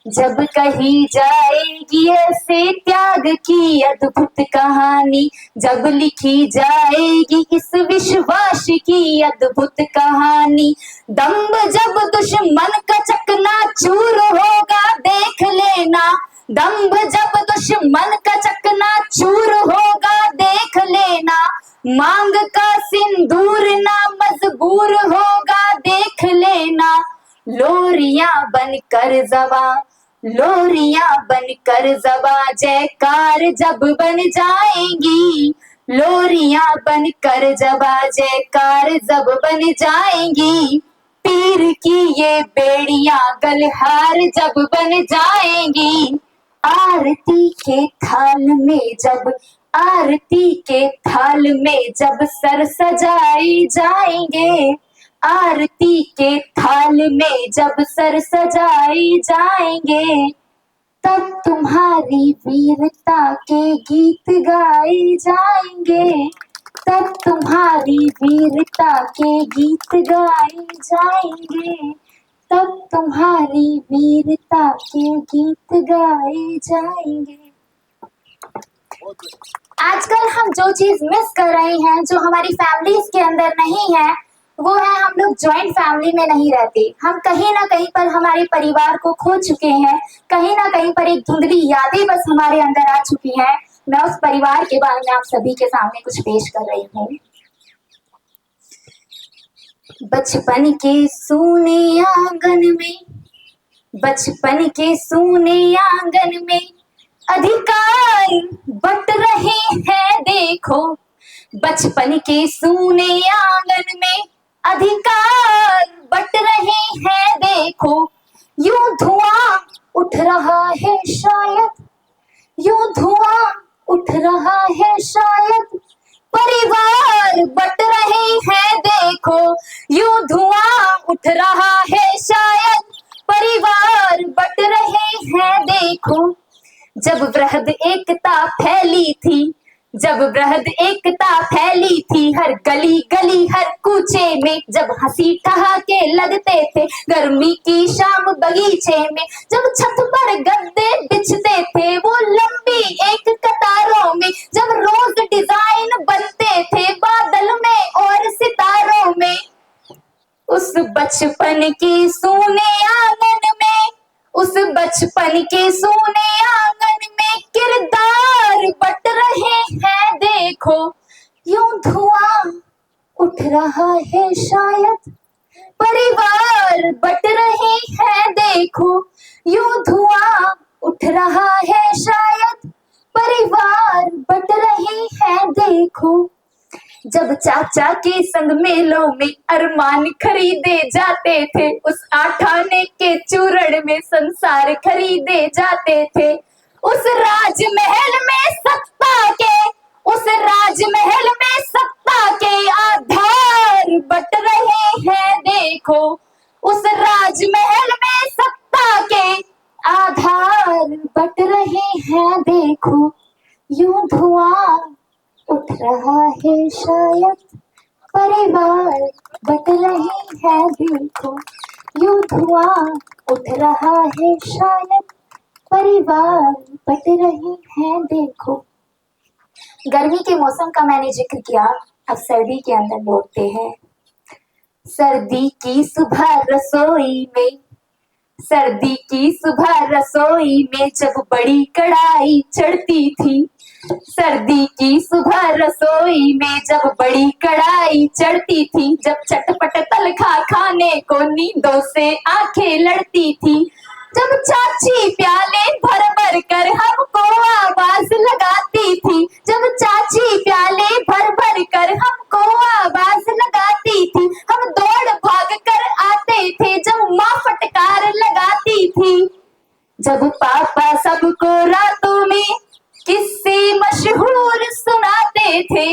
जब कही जाएगी ऐसे त्याग की अद्भुत कहानी, जब लिखी जाएगी इस विश्वास की अद्भुत कहानी, दम्भ जब दुश्मन का चकनाचूर होगा देख लेना, दम्भ जब दुश्मन का चकनाचूर होगा देख लेना, मांग का सिंदूर ना मजबूर होगा देख लेना, लोरियां बनकर जवा, लोरियां बनकर जवा जयकार जब बन जाएंगी, लोरियां बनकर जवा जयकार जब बन जाएंगी, पीर की ये बेड़ियां गलहार जब बन जाएंगी, आरती के थाल में जब, आरती के थाल में जब सर सजाए जाएंगे, आरती के थाल में जब सर सजाए जाएंगे, तब तुम्हारी वीरता के गीत गाए जाएंगे, तब तुम्हारी वीरता के गीत गाए जाएंगे, तब तुम्हारी वीरता के गीत गाए जाएंगे। आजकल हम जो चीज मिस कर रहे हैं, जो हमारी फैमिलीज के अंदर नहीं है, वो है हम लोग ज्वाइंट फैमिली में नहीं रहते। हम कहीं ना कहीं पर हमारे परिवार को खो चुके हैं, कहीं ना कहीं पर एक धुंधली यादें बस हमारे अंदर आ चुकी हैं। मैं उस परिवार के बारे में आप सभी के सामने कुछ पेश कर रही हूँ। बचपन के सूने आंगन में, बचपन के सूने आंगन में अधिकार बट रहे हैं देखो, बचपन के सूने आंगन में अधिकार बट रहे हैं देखो, यूं धुआं उठ रहा है शायद, यूं धुआं उठ रहा है शायद, परिवार बट रहे हैं देखो, यूं धुआं उठ रहा है शायद, परिवार बट रहे हैं देखो। जब वृहद एकता फैली थी, जब वृहद एकता फैली थी हर गली गली हर कूचे में, जब हंसी ठहाके लगते थे गर्मी की शाम बगीचे में, जब छत पर गद्दे बिछते थे वो लंबी एक कतारों में, जब रोज डिजाइन बनते थे बादल में और सितारों में, उस बचपन के सोने आंगन में, उस बचपन के सोने आंगन में किरदार बट रहे हैं देखो, यूं धुआं उठ रहा है शायद, परिवार बट रहे हैं देखो, यूं धुआं उठ रहा है शायद, परिवार बट रहे हैं देखो। जब चाचा के संग मेलों में अरमान खरीदे जाते थे, उस आठाने के चूरण में संसार खरीदे जाते थे, उस राजमहल में सत्ता के, उस राजमहल में सत्ता के आधार बट रहे हैं देखो, उस राजमहल में सत्ता के आधार बट रहे हैं देखो, यूं धुआं उठ रहा है शायद, परिवार बट रहे हैं देखो, यूं धुआं उठ रहा है शायद, परिवार बट रहे हैं देखो। गर्मी के मौसम का मैंने जिक्र किया, अब सर्दी के अंदर लौटते हैं। सर्दी की सुबह रसोई में, सर्दी की सुबह रसोई में जब बड़ी कढ़ाई चढ़ती थी, सर्दी की सुबह रसोई में जब बड़ी कढ़ाई चढ़ती थी, जब चटपट तलखा खाने को नींदों से आंखें लड़ती थी, जब चाची प्याले भर भर कर हमको आवाज लगाती थी, जब चाची प्याले भर भर कर हमको आवाज लगाती थी, हम दौड़ भाग कर आते थे जब माँ फटकार लगाती थी, जब पापा सबको रातों में किस्से मशहूर सुनाते थे,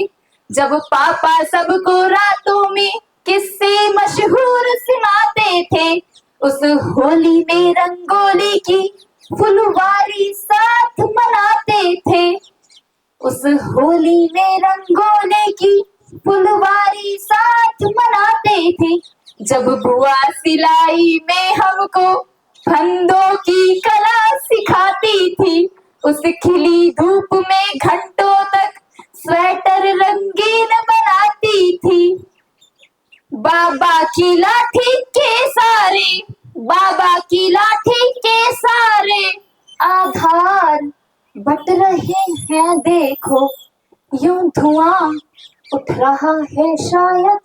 जब पापा सबको रातों में किस्से मशहूर सुनाते थे, उस होली में रंगोली की फुलवारी साथ मनाते थे, उस होली में रंगोली की फुलवारी साथ मनाते थे, जब बुआ सिलाई में हमको फंदों की कला थी, उस खिली धूप में घंटों तक स्वेटर रंगीन बनाती थी। बाबा की लाठी के सारे, बाबा की लाठी के सारे आधार बट रहे हैं देखो, यूं धुआं उठ रहा है शायद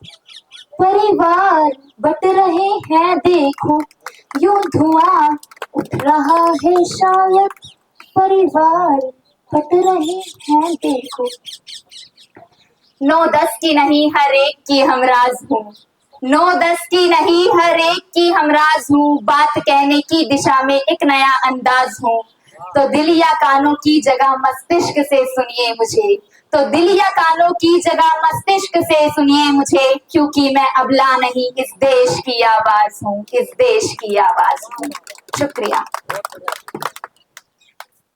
परिवार बट रहे हैं देखो, यूं धुआं उठ रहा है शायद परिवार बट रहे हैं देखो। 9-10 की नहीं हर एक की हमराज हूँ, 9-10 की नहीं हर एक की हमराज हूँ, बात कहने की दिशा में एक नया अंदाज हूँ। तो दिल या कानों की जगह मस्तिष्क से सुनिए मुझे, तो दिल या कानों की जगह मस्तिष्क से सुनिए मुझे, क्योंकि मैं अबला नहीं इस देश की आवाज हूँ, इस देश की आवाज हूँ। शुक्रिया।